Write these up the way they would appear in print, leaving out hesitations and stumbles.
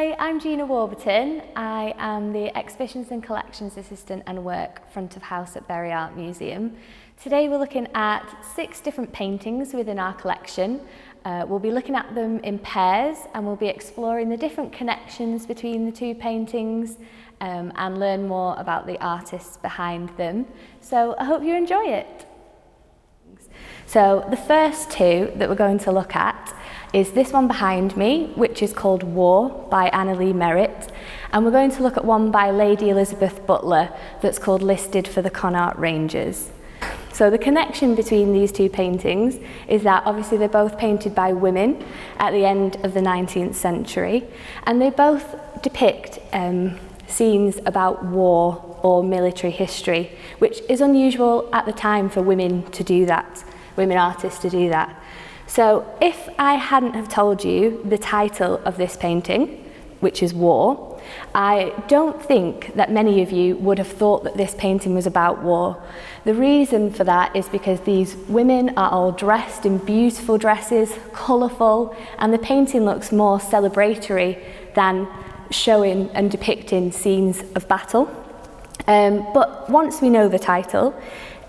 Hi, I'm Gina Warburton. I am the Exhibitions and Collections Assistant and work front of house at Bury Art Museum. Today we're looking at 6 different paintings within our collection. We'll be looking at them in pairs and we'll be exploring the different connections between the 2 paintings and learn more about the artists behind them. So I hope you enjoy it. So the first 2 that we're going to look at is this one behind me, which is called War by Annalee Merritt, and we're going to look at one by Lady Elizabeth Butler that's called Listed for the Connaught Rangers. So the connection between these 2 paintings is that obviously they're both painted by women at the end of the 19th century, and they both depict scenes about war or military history, which is unusual at the time for women to do that, women artists to do that. So if I hadn't have told you the title of this painting, which is War, I don't think that many of you would have thought that this painting was about war. The reason for that is because these women are all dressed in beautiful dresses, colourful, and the painting looks more celebratory than showing and depicting scenes of battle. But once we know the title,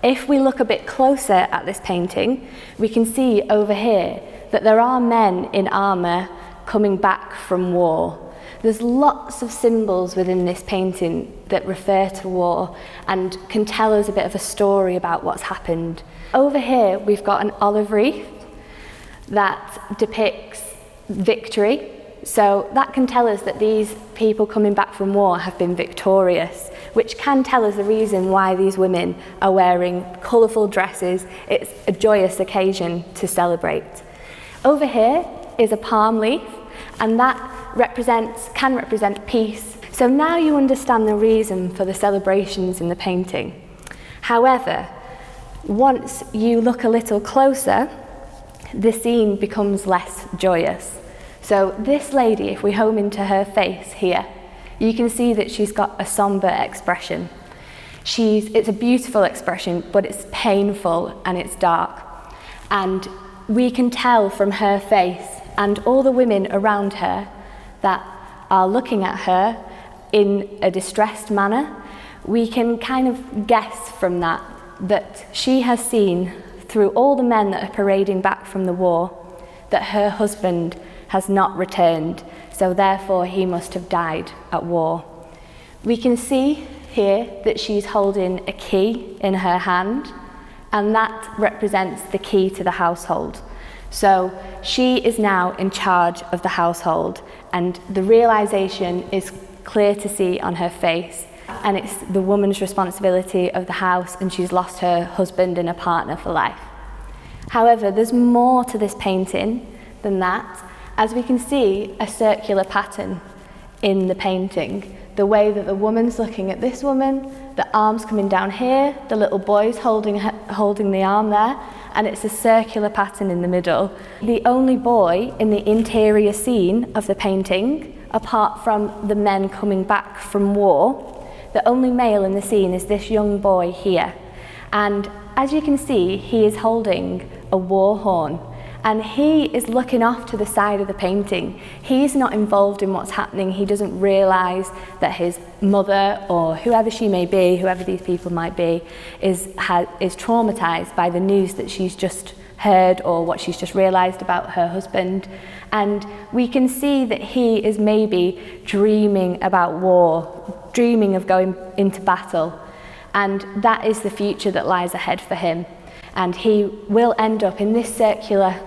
if we look a bit closer at this painting, we can see over here that there are men in armour coming back from war. There's lots of symbols within this painting that refer to war and can tell us a bit of a story about what's happened. Over here we've got an olive wreath that depicts victory. So that can tell us that these people coming back from war have been victorious, which can tell us the reason why these women are wearing colourful dresses. It's a joyous occasion to celebrate. Over here is a palm leaf, and that can represent peace. So now you understand the reason for the celebrations in the painting. However, once you look a little closer, the scene becomes less joyous. So this lady, if we home into her face here, you can see that she's got a sombre expression. It's a beautiful expression, but it's painful and it's dark. And we can tell from her face and all the women around her that are looking at her in a distressed manner, we can kind of guess from that she has seen through all the men that are parading back from the war that her husband has not returned, so therefore he must have died at war. We can see here that she's holding a key in her hand, and that represents the key to the household. So she is now in charge of the household, and the realization is clear to see on her face, and it's the woman's responsibility of the house, and she's lost her husband and a partner for life. However, there's more to this painting than that. As we can see a circular pattern in the painting, the way that the woman's looking at this woman, the arms coming down here, the little boy's holding the arm there, and it's a circular pattern in the middle. The only boy in the interior scene of the painting, apart from the men coming back from war, the only male in the scene is this young boy here. And as you can see, he is holding a war horn. And he is looking off to the side of the painting. He's not involved in what's happening. He doesn't realise that his mother, or whoever she may be, whoever these people might be, is traumatised by the news that she's just heard or what she's just realised about her husband. And we can see that he is maybe dreaming about war, dreaming of going into battle. And that is the future that lies ahead for him. And he will end up in this circular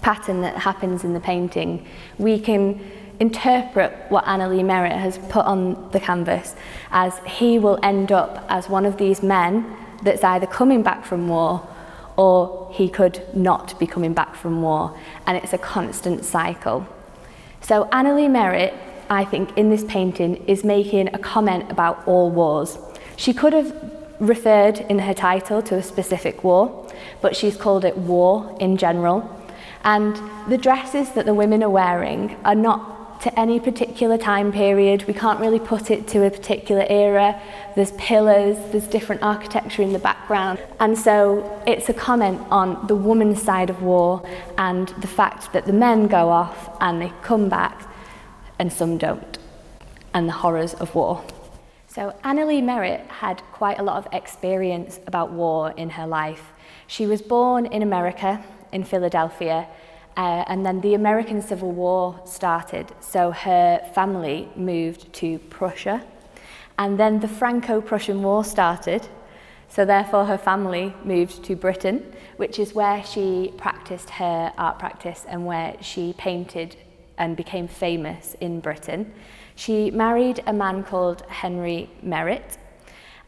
pattern that happens in the painting. We can interpret what Annalee Merritt has put on the canvas as he will end up as one of these men that's either coming back from war or he could not be coming back from war, and it's a constant cycle. So Annalee Merritt, I think, in this painting is making a comment about all wars. She could have referred in her title to a specific war, but she's called it War in general. And the dresses that the women are wearing are not to any particular time period. We can't really put it to a particular era. There's pillars, there's different architecture in the background. And so it's a comment on the woman's side of war and the fact that the men go off and they come back and some don't, and the horrors of war. So Annalee Merritt had quite a lot of experience about war in her life. She was born in America, in Philadelphia, and then the American Civil War started, so her family moved to Prussia, and then the Franco-Prussian War started, so therefore her family moved to Britain, which is where she practiced her art practice and where she painted and became famous in Britain. She married a man called Henry Merritt,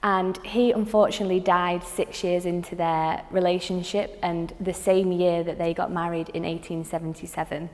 and he unfortunately died 6 years into their relationship, and the same year that they got married in 1877.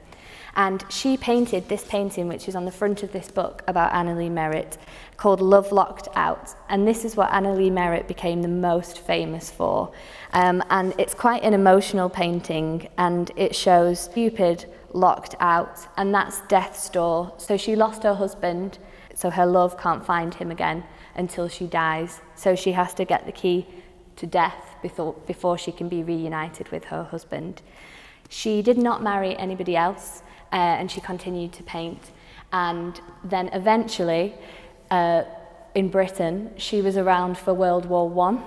And she painted this painting, which is on the front of this book about Annalee Merritt, called Love Locked Out. And this is what Annalee Merritt became the most famous for. And it's quite an emotional painting, and it shows Cupid locked out, and that's death's door. So she lost her husband, so her love can't find him again until she dies. So she has to get the key to death before she can be reunited with her husband. She did not marry anybody else, and she continued to paint. And then eventually, in Britain, she was around for World War I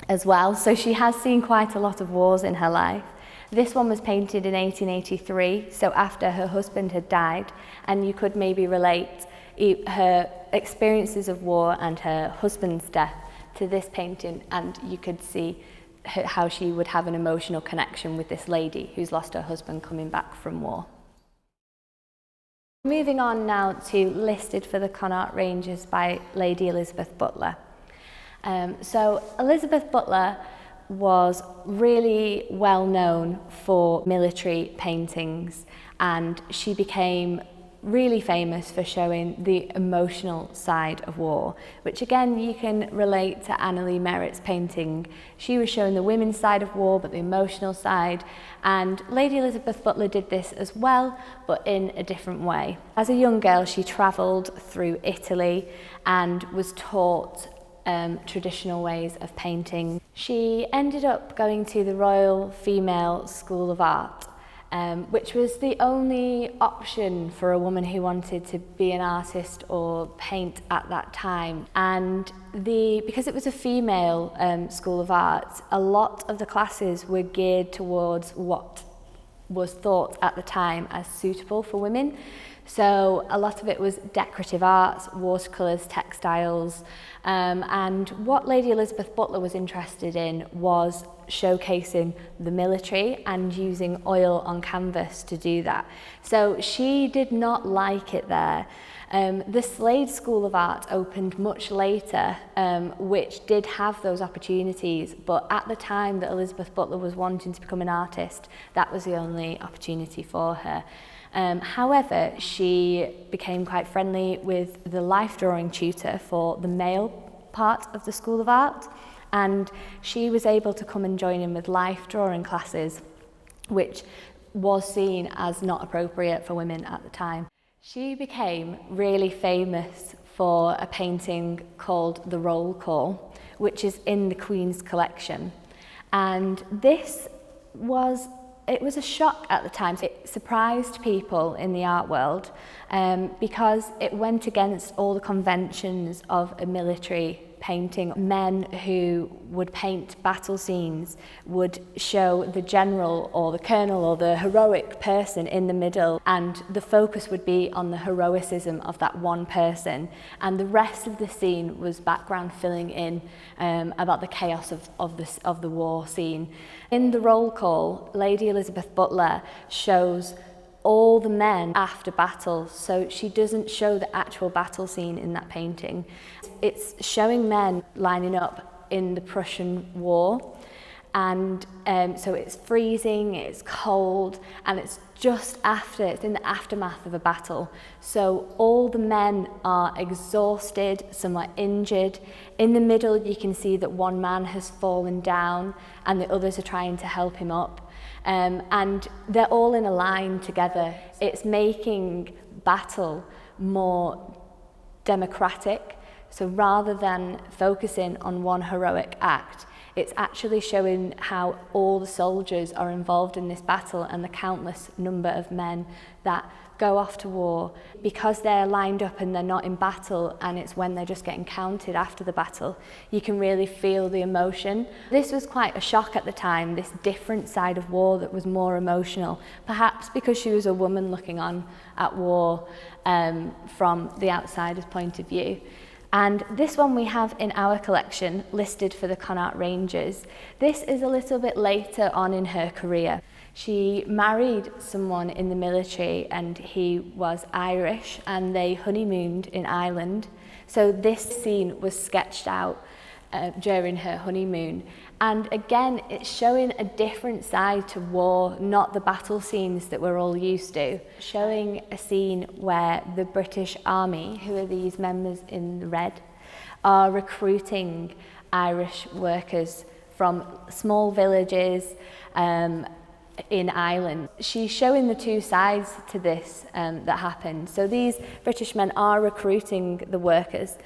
as well. So she has seen quite a lot of wars in her life. This one was painted in 1883, so after her husband had died, and you could maybe relate her experiences of war and her husband's death to this painting, and you could see how she would have an emotional connection with this lady who's lost her husband coming back from war. Moving on now to Listed for the Connaught Rangers by Lady Elizabeth Butler. So Elizabeth Butler was really well known for military paintings, and she became really famous for showing the emotional side of war, which again you can relate to Annalee Merritt's painting. She was showing the women's side of war, but the emotional side, and Lady Elizabeth Butler did this as well, but in a different way. As a young girl, she travelled through Italy and was taught traditional ways of painting. She ended up going to the Royal Female School of Art, which was the only option for a woman who wanted to be an artist or paint at that time. And because it was a female school of art, a lot of the classes were geared towards what was thought at the time as suitable for women. So a lot of it was decorative arts, watercolours, textiles, and what Lady Elizabeth Butler was interested in was showcasing the military and using oil on canvas to do that. So she did not like it there. The Slade School of Art opened much later, which did have those opportunities, but at the time that Elizabeth Butler was wanting to become an artist, that was the only opportunity for her. However, she became quite friendly with the life drawing tutor for the male part of the School of Art, and she was able to come and join in with life drawing classes, which was seen as not appropriate for women at the time. She became really famous for a painting called The Roll Call, which is in the Queen's collection, and it was a shock at the time. It surprised people in the art world because it went against all the conventions of a military painting. Men who would paint battle scenes would show the general or the colonel or the heroic person in the middle, and the focus would be on the heroicism of that one person, and the rest of the scene was background filling in about the chaos of the war scene. In The Roll Call, Lady Elizabeth Butler shows all the men after battle, so she doesn't show the actual battle scene in that painting. It's showing men lining up in the Prussian War, and so it's freezing, it's cold, and it's in the aftermath of a battle. So all the men are exhausted, some are injured. In the middle you can see that one man has fallen down and the others are trying to help him up. And they're all in a line together. It's making battle more democratic. So rather than focusing on one heroic act, it's actually showing how all the soldiers are involved in this battle and the countless number of men that go off to war, because they're lined up and they're not in battle, and it's when they're just getting counted after the battle, you can really feel the emotion. This was quite a shock at the time, this different side of war that was more emotional, perhaps because she was a woman looking on at war from the outsider's point of view. And this one we have in our collection listed for the Connaught Rangers. This is a little bit later on in her career. She married someone in the military and he was Irish, and they honeymooned in Ireland. So this scene was sketched out during her honeymoon. And again, it's showing a different side to war, not the battle scenes that we're all used to. Showing a scene where the British Army, who are these members in the red, are recruiting Irish workers from small villages in Ireland. She's showing the two sides to this that happened. So these British men are recruiting the workers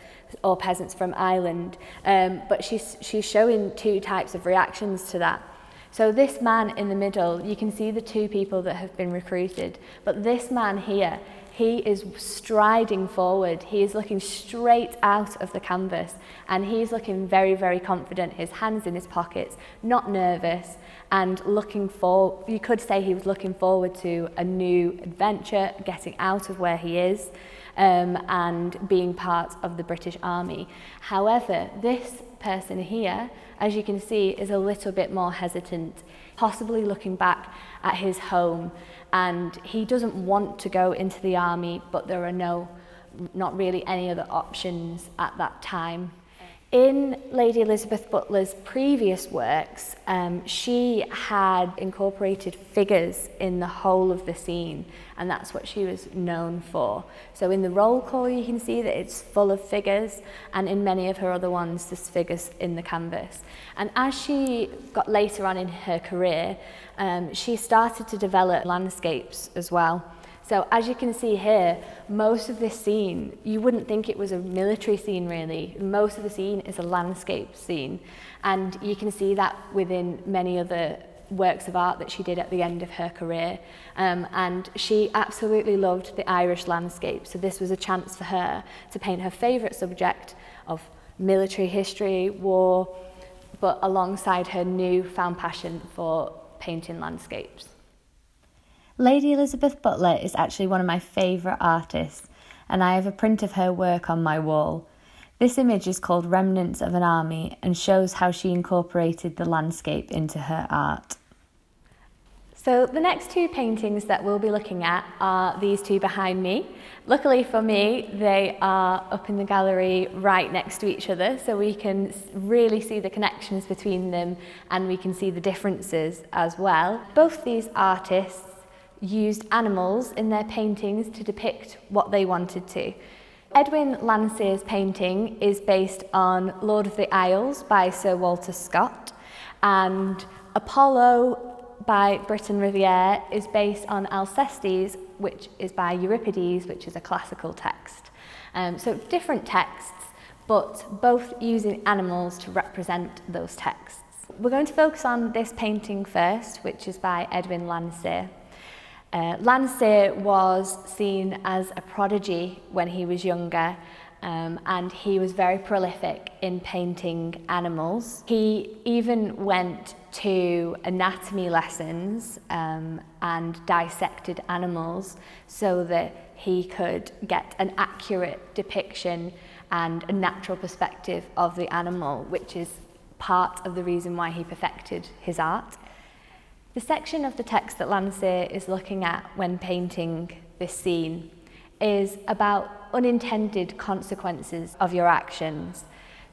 or peasants from Ireland, but she's showing two types of reactions to that. So this man in the middle, you can see the two people that have been recruited, but this man here, he is striding forward. He is looking straight out of the canvas, and he's looking very, very confident, his hands in his pockets, not nervous, and you could say he was looking forward to a new adventure, getting out of where he is, and being part of the British Army. However, this person here, as you can see, is a little bit more hesitant, possibly looking back at his home, and he doesn't want to go into the army, but there are not really any other options at that time. In Lady Elizabeth Butler's previous works, she had incorporated figures in the whole of the scene, and that's what she was known for. So in the roll call you can see that it's full of figures, and in many of her other ones there's figures in the canvas. And as she got later on in her career, she started to develop landscapes as well. So as you can see here, most of this scene, you wouldn't think it was a military scene really. Most of the scene is a landscape scene. And you can see that within many other works of art that she did at the end of her career. And she absolutely loved the Irish landscape. So this was a chance for her to paint her favourite subject of military history, war, but alongside her newfound passion for painting landscapes. Lady Elizabeth Butler is actually one of my favourite artists, and I have a print of her work on my wall. This image is called Remnants of an Army and shows how she incorporated the landscape into her art. So the next two paintings that we'll be looking at are these two behind me. Luckily for me, they are up in the gallery right next to each other, so we can really see the connections between them and we can see the differences as well. Both these artists used animals in their paintings to depict what they wanted to. Edwin Landseer's painting is based on Lord of the Isles by Sir Walter Scott, and Apollo by Britton Riviere is based on Alcestis, which is by Euripides, which is a classical text. So different texts, but both using animals to represent those texts. We're going to focus on this painting first, which is by Edwin Landseer. Landseer was seen as a prodigy when he was younger, and he was very prolific in painting animals. He even went to anatomy lessons and dissected animals so that he could get an accurate depiction and a natural perspective of the animal, which is part of the reason why he perfected his art. The section of the text that Landseer is looking at when painting this scene is about unintended consequences of your actions.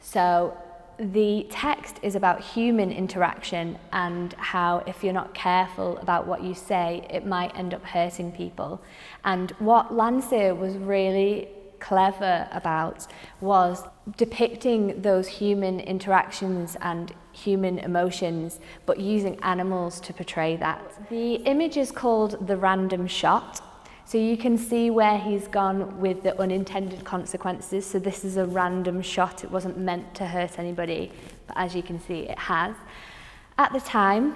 So the text is about human interaction and how if you're not careful about what you say, it might end up hurting people. And what Landseer was really clever about was depicting those human interactions and human emotions, but using animals to portray that. The image is called The Random Shot. So you can see where he's gone with the unintended consequences. So this is a random shot. It wasn't meant to hurt anybody, but as you can see, it has. At the time,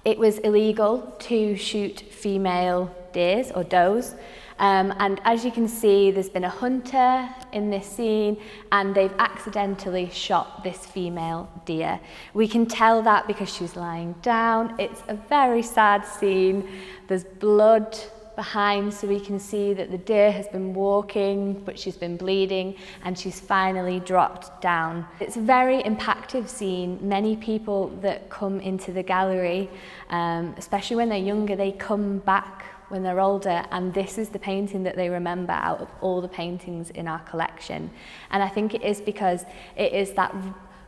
it was illegal to shoot female deers or does. And as you can see, there's been a hunter in this scene and they've accidentally shot this female deer. We can tell that because she's lying down. It's a very sad scene. There's blood behind, so we can see that the deer has been walking, but she's been bleeding and she's finally dropped down. It's a very impactful scene. Many people that come into the gallery, especially when they're younger, they come back when they're older, and this is the painting that they remember out of all the paintings in our collection. And I think it is because it is that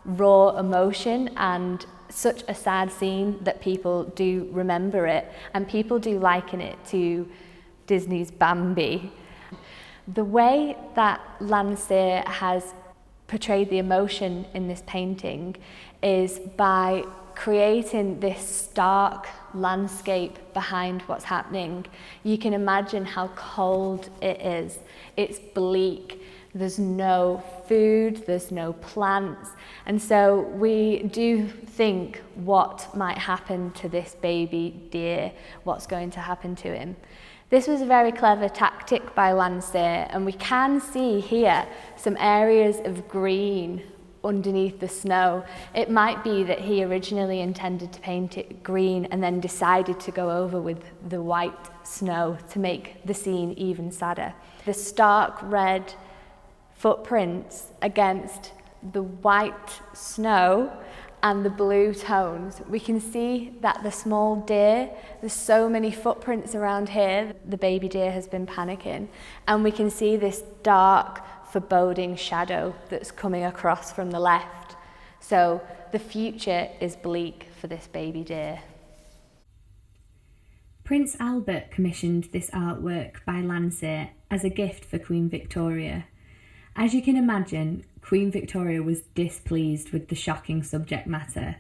raw emotion and such a sad scene that people do remember it, and people do liken it to Disney's Bambi. The way that Landseer has portrayed the emotion in this painting is by creating this stark landscape behind what's happening. You can imagine how cold it is. It's bleak. There's no food, there's no plants. And so we do think what might happen to this baby deer, what's going to happen to him. This was a very clever tactic by Landseer, and we can see here some areas of green underneath the snow. It might be that he originally intended to paint it green and then decided to go over with the white snow to make the scene even sadder. The stark red footprints against the white snow and the blue tones. We can see that the small deer, there's so many footprints around here, the baby deer has been panicking, and we can see this dark, foreboding shadow that's coming across from the left. So the future is bleak for this baby deer. Prince Albert commissioned this artwork by Landseer as a gift for Queen Victoria. As you can imagine, Queen Victoria was displeased with the shocking subject matter.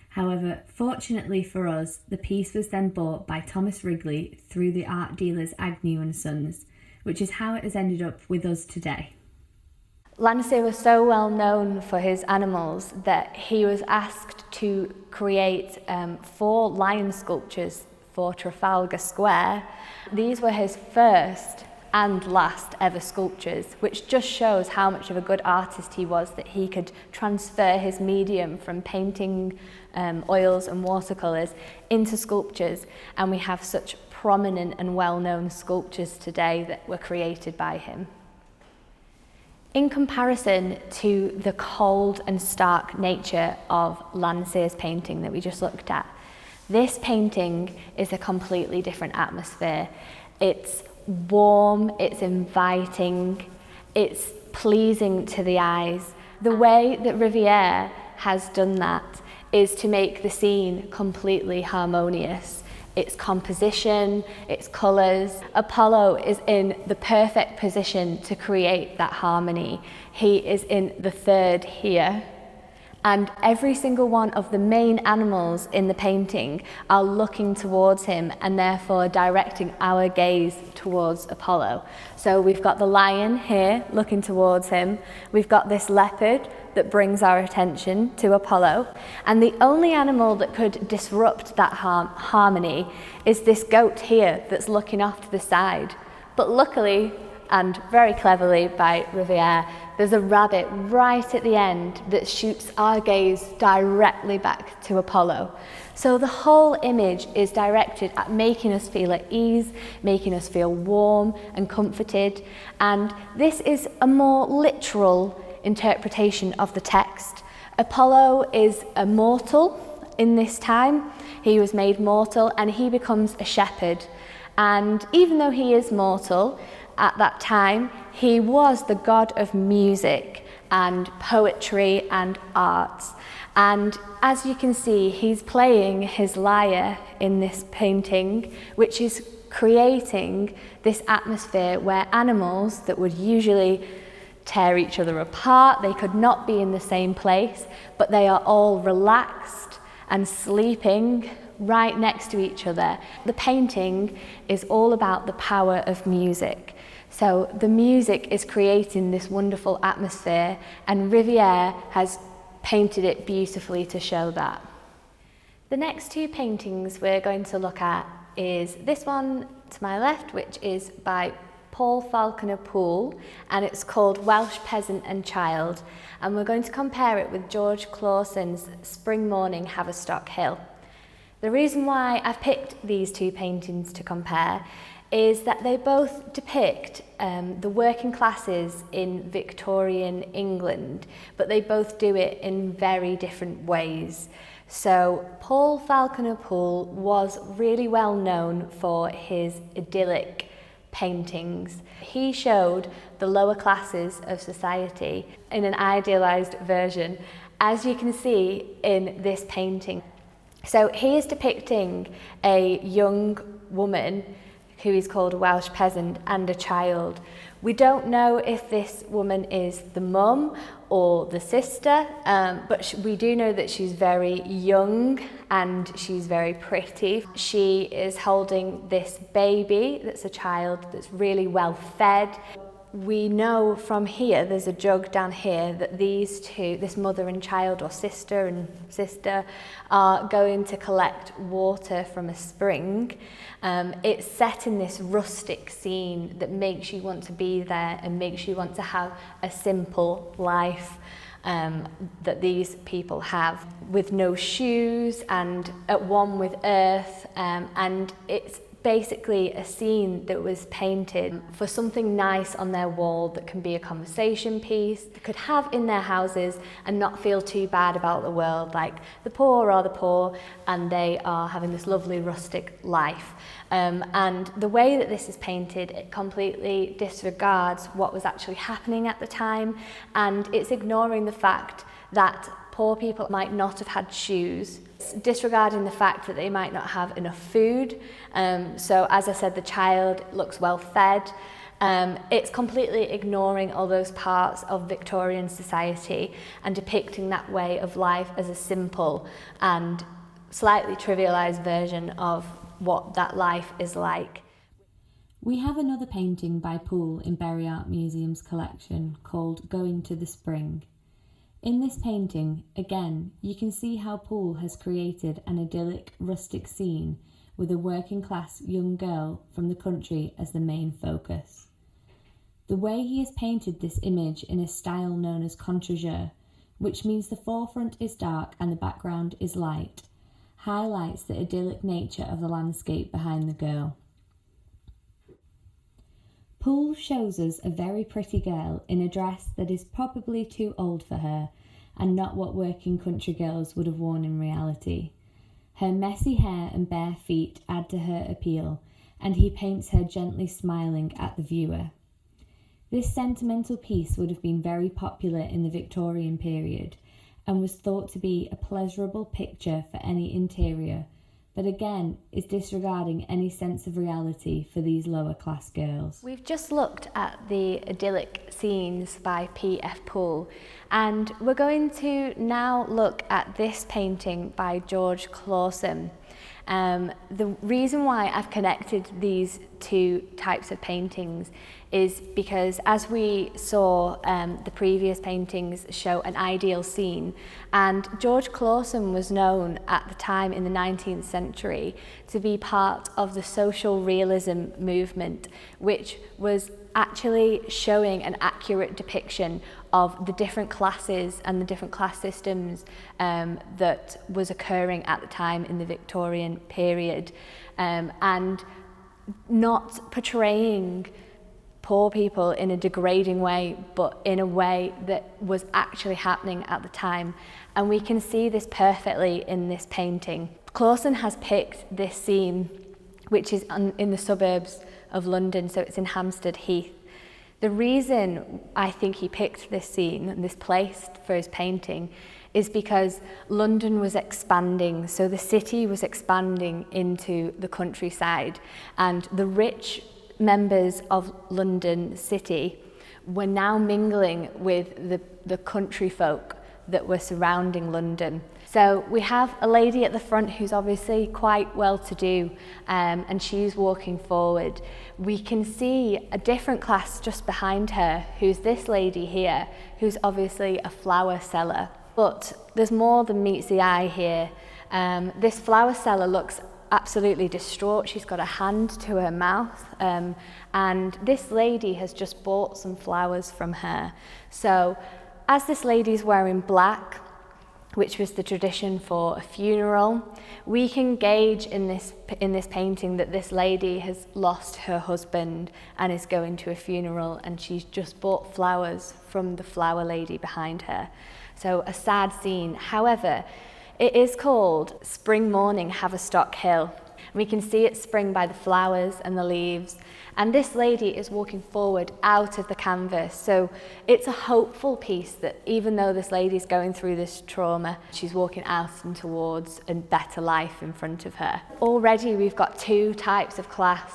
However, fortunately for us, the piece was then bought by Thomas Wrigley through the art dealers Agnew and Sons, which is how it has ended up with us today. Landseer was so well known for his animals that he was asked to create 4 lion sculptures for Trafalgar Square. These were his first and last ever sculptures, which just shows how much of a good artist he was, that he could transfer his medium from painting oils and watercolours into sculptures, and we have such prominent and well-known sculptures today that were created by him. In comparison to the cold and stark nature of Landseer's painting that we just looked at, this painting is a completely different atmosphere. It's warm, it's inviting, it's pleasing to the eyes. The way that Riviere has done that is to make the scene completely harmonious. Its composition, its colours. Apollo is in the perfect position to create that harmony. He is in the third here. And every single one of the main animals in the painting are looking towards him and therefore directing our gaze towards Apollo. So we've got the lion here looking towards him. We've got this leopard that brings our attention to Apollo. And the only animal that could disrupt that harmony is this goat here that's looking off to the side. But luckily, and very cleverly by Riviere, there's a rabbit right at the end that shoots our gaze directly back to Apollo. So the whole image is directed at making us feel at ease, making us feel warm and comforted. And this is a more literal interpretation of the text. Apollo is a mortal in this time. He was made mortal and he becomes a shepherd. And even though he is mortal, at that time, he was the god of music and poetry and arts. And as you can see, he's playing his lyre in this painting, which is creating this atmosphere where animals that would usually tear each other apart, they could not be in the same place, but they are all relaxed and sleeping right next to each other. The painting is all about the power of music. So the music is creating this wonderful atmosphere, and Riviere has painted it beautifully to show that. The next 2 paintings we're going to look at is this one to my left, which is by Paul Falconer Poole, and it's called Welsh Peasant and Child, and we're going to compare it with George Clawson's Spring Morning, Haverstock Hill. The reason why I've picked these two paintings to compare is that they both depict the working classes in Victorian England, but they both do it in very different ways. So Paul Falconer Poole was really well known for his idyllic paintings. He showed the lower classes of society in an idealized version, as you can see in this painting. So he is depicting a young woman who is called a Welsh peasant and a child. We don't know if this woman is the mum or the sister, but we do know that she's very young and she's very pretty. She is holding this baby that's a child that's really well fed. We know from here, there's a jug down here, that these two, this mother and child, or sister and sister, are going to collect water from a spring. It's set in this rustic scene that makes you want to be there and makes you want to have a simple life that these people have, with no shoes and at one with earth, and it's basically a scene that was painted for something nice on their wall that can be a conversation piece they could have in their houses and not feel too bad about the world, like the poor are the poor and they are having this lovely rustic life. And the way that this is painted, it completely disregards what was actually happening at the time, and it's ignoring the fact that poor people might not have had shoes, disregarding the fact that they might not have enough food. So as I said, the child looks well fed. It's completely ignoring all those parts of Victorian society and depicting that way of life as a simple and slightly trivialised version of what that life is like. We have another painting by Poole in Bury Art Museum's collection called Going to the Spring. In this painting, again, you can see how Poole has created an idyllic, rustic scene with a working-class young girl from the country as the main focus. The way he has painted this image in a style known as contre-jour, which means the forefront is dark and the background is light, highlights the idyllic nature of the landscape behind the girl. Poole shows us a very pretty girl in a dress that is probably too old for her and not what working country girls would have worn in reality. Her messy hair and bare feet add to her appeal, and he paints her gently smiling at the viewer. This sentimental piece would have been very popular in the Victorian period and was thought to be a pleasurable picture for any interior, but again is disregarding any sense of reality for these lower class girls. We've just looked at the idyllic scenes by P.F. Poole, and we're going to now look at this painting by George Clawson. The reason why I've connected these two types of paintings is because, as we saw, the previous paintings show an ideal scene, and George Clawson was known at the time in the 19th century to be part of the social realism movement, which was actually showing an accurate depiction of the different classes and the different class systems that was occurring at the time in the Victorian period, and not portraying poor people in a degrading way, but in a way that was actually happening at the time. And we can see this perfectly in this painting. Clawson has picked this scene, which is in the suburbs of London, so it's in Hampstead Heath. The reason I think he picked this scene and this place for his painting is because London was expanding, so the city was expanding into the countryside, and the rich members of London City were now mingling with the country folk that were surrounding London. So we have a lady at the front who's obviously quite well-to-do, and she's walking forward. We can see a different class just behind her, who's this lady here, who's obviously a flower seller. But there's more than meets the eye here. This flower seller looks absolutely distraught. She's got a hand to her mouth, and this lady has just bought some flowers from her. So as this lady's wearing black, which was the tradition for a funeral, we can gauge in this painting that this lady has lost her husband and is going to a funeral, and she's just bought flowers from the flower lady behind her. So a sad scene. However, it is called Spring Morning Haverstock Hill. We can see it spring by the flowers and the leaves, and this lady is walking forward out of the canvas. So it's a hopeful piece that even though this lady's going through this trauma, she's walking out and towards a better life in front of her. Already we've got two types of class.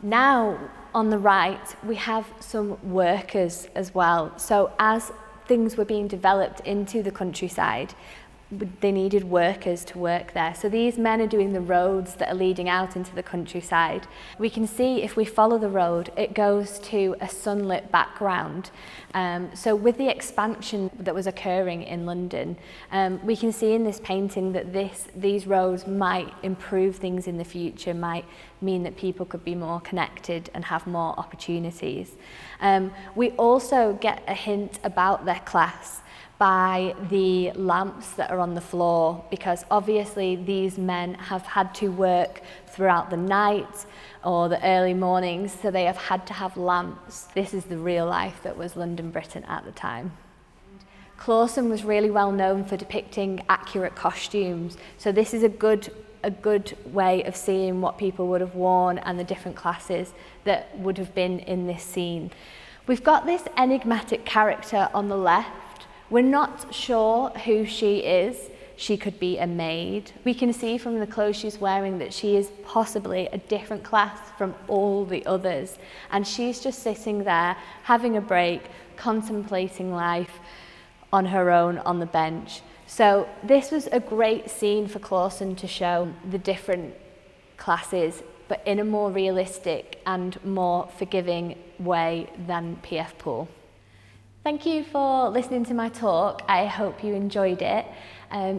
Now on the right we have some workers as well. So as things were being developed into the countryside, they needed workers to work there. So these men are doing the roads that are leading out into the countryside. We can see if we follow the road, it goes to a sunlit background. So with the expansion that was occurring in London, we can see in this painting that these roads might improve things in the future, might mean that people could be more connected and have more opportunities. We also get a hint about their class by the lamps that are on the floor, because obviously these men have had to work throughout the night or the early mornings, so they have had to have lamps. This is the real life that was London, Britain at the time. Clawson was really well known for depicting accurate costumes, so this is a good way of seeing what people would have worn and the different classes that would have been in this scene. We've got this enigmatic character on the left. We're not sure who she is. She could be a maid. We can see from the clothes she's wearing that she is possibly a different class from all the others. And she's just sitting there, having a break, contemplating life on her own on the bench. So this was a great scene for Clawson to show the different classes, but in a more realistic and more forgiving way than P.F. Poole. Thank you for listening to my talk. I hope you enjoyed it.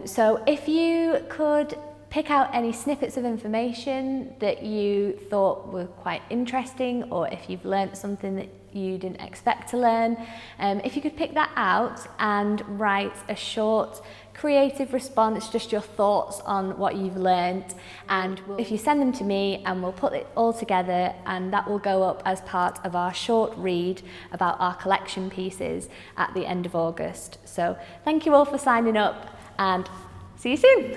So if you could pick out any snippets of information that you thought were quite interesting, or if you've learnt something that you didn't expect to learn, if you could pick that out and write a short creative response, just your thoughts on what you've learnt, and if you send them to me, and we'll put it all together, and that will go up as part of our short read about our collection pieces at the end of August. So thank you all for signing up, and see you soon.